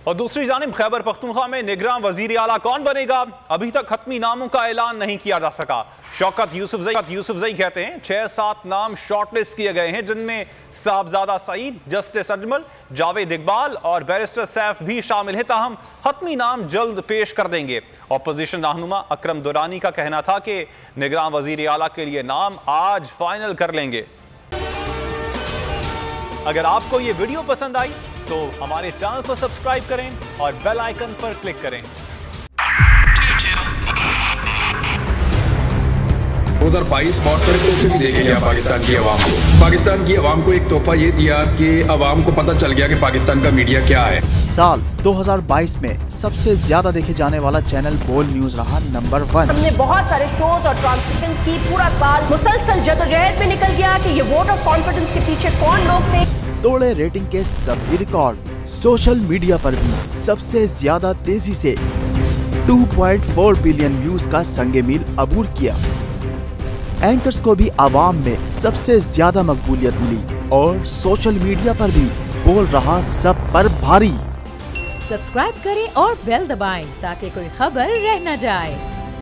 और दूसरी जानिब खैबर पख्तूनख्वा में निगरान वजीर आला कौन बनेगा, अभी तक खत्मी नामों का ऐलान नहीं किया जा सका। शौकत यूसुफजई कहते हैं 6-7 नाम शॉर्टलिस्ट किए गए हैं, जिनमें साहबजादा सईद, जस्टिस अजमल, जावेद इकबाल और बैरिस्टर सैफ भी शामिल हैं। ताहम खत्मी नाम जल्द पेश कर देंगे। अपोजिशन रहनुमा अकरम दुरानी का कहना था कि निगरान वजीर आला के लिए नाम आज फाइनल कर लेंगे। अगर आपको ये वीडियो पसंद आई तो हमारे चैनल को सब्सक्राइब करें और बेल आइकन पर क्लिक करें। 2022 बहुत सारे तोहफे भी देके गया पाकिस्तान की आवाम को। पाकिस्तान की आवाम को एक तोहफा ये दिया कि आवाम को पता चल गया कि पाकिस्तान का मीडिया क्या है। साल 2022 में सबसे ज्यादा देखे जाने वाला चैनल बोल न्यूज रहा नंबर 1। हमने बहुत सारे शोज और ट्रांसमिशंस की, पूरा साल मुसलसल जदोजहद में निकल गया कि ये वोट ऑफ कॉन्फिडेंस के पीछे कौन लोग थे। तोड़े रेटिंग के सभी रिकॉर्ड। सोशल मीडिया पर भी सबसे ज्यादा तेजी से 2.4 बिलियन व्यूज का संगे मील अबूर किया। एंकर्स को भी आवाम में सबसे ज्यादा मकबूलियत मिली और सोशल मीडिया पर भी बोल रहा सब पर भारी। सब्सक्राइब करें और बेल दबाएं ताकि कोई खबर रह न जाए।